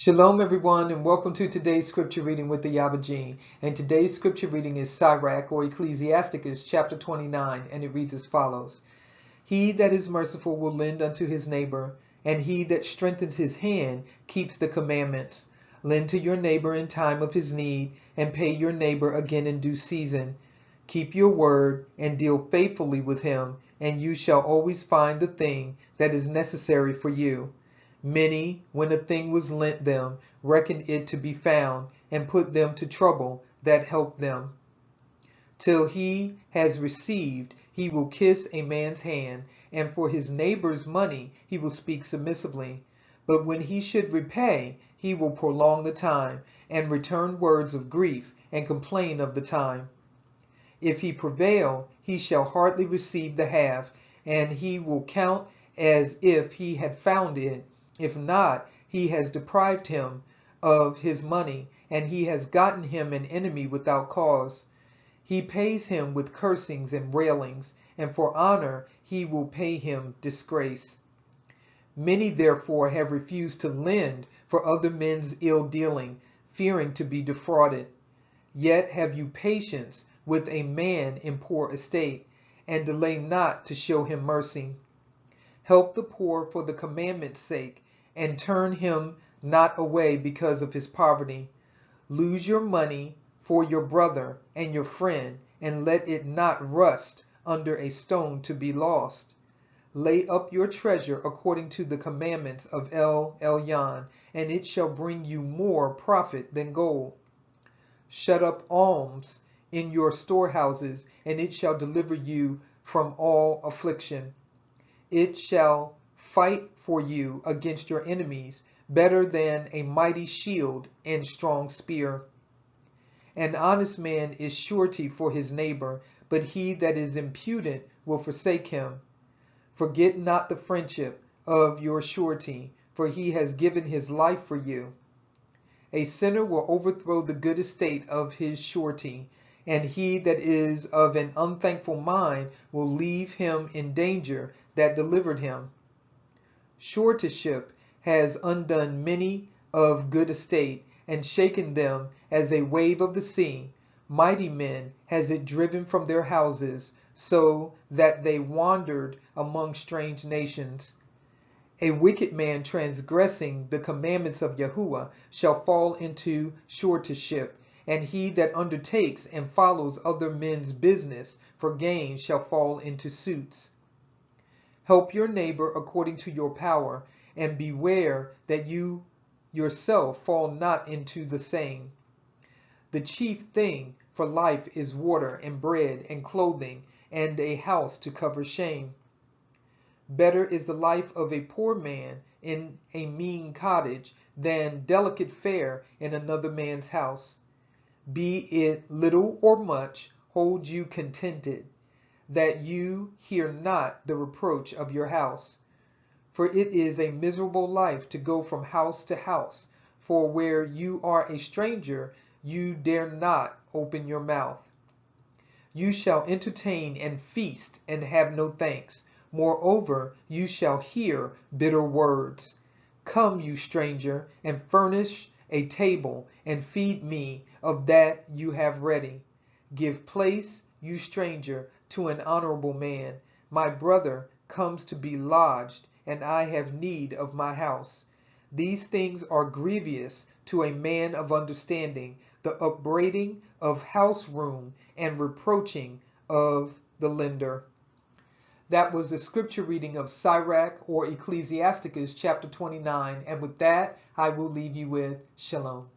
Shalom everyone, and welcome to today's scripture reading with the Ayaba. And today's scripture reading is Sirach or Ecclesiasticus chapter 29, and it reads as follows. He that is merciful will lend unto his neighbor, and he that strengthens his hand keeps the commandments. Lend to your neighbor in time of his need, and pay your neighbor again in due season. Keep your word, and deal faithfully with him, and you shall always find the thing that is necessary for you. Many, when a thing was lent them, reckoned it to be found, and put them to trouble that helped them. Till he has received, he will kiss a man's hand, and for his neighbor's money he will speak submissively. But when he should repay, he will prolong the time, and return words of grief, and complain of the time. If he prevail, he shall hardly receive the half, and he will count as if he had found it. If not, he has deprived him of his money, and he has gotten him an enemy without cause. He pays him with cursings and railings, and for honor he will pay him disgrace. Many therefore have refused to lend for other men's ill dealing, fearing to be defrauded. Yet have you patience with a man in poor estate, and delay not to show him mercy. Help the poor for the commandment's sake, and turn him not away because of his poverty. Lose your money for your brother and your friend, and let it not rust under a stone to be lost. Lay up your treasure according to the commandments of El Elyon, and it shall bring you more profit than gold. Shut up alms in your storehouses, and it shall deliver you from all affliction. It shall fight for you against your enemies, better than a mighty shield and strong spear. An honest man is surety for his neighbor, but he that is impudent will forsake him. Forget not the friendship of your surety, for he has given his life for you. A sinner will overthrow the good estate of his surety, and he that is of an unthankful mind will leave him in danger that delivered him. Suretyship has undone many of good estate, and shaken them as a wave of the sea. Mighty men has it driven from their houses, so that they wandered among strange nations. A wicked man transgressing the commandments of Yahuwah shall fall into suretyship, and he that undertakes and follows other men's business for gain shall fall into suits. Help your neighbor according to your power, and beware that you yourself fall not into the same. The chief thing for life is water and bread and clothing, and a house to cover shame. Better is the life of a poor man in a mean cottage than delicate fare in another man's house. Be it little or much, hold you contented, that you hear not the reproach of your house. For it is a miserable life to go from house to house, for where you are a stranger, you dare not open your mouth. You shall entertain and feast and have no thanks. Moreover, you shall hear bitter words. Come, you stranger, and furnish a table, and feed me of that you have ready. Give place, you stranger, to an honorable man. My brother comes to be lodged, and I have need of my house. These things are grievous to a man of understanding, the upbraiding of house room and reproaching of the lender. That was the scripture reading of Sirach or Ecclesiasticus chapter 29, and with that I will leave you with Shalom.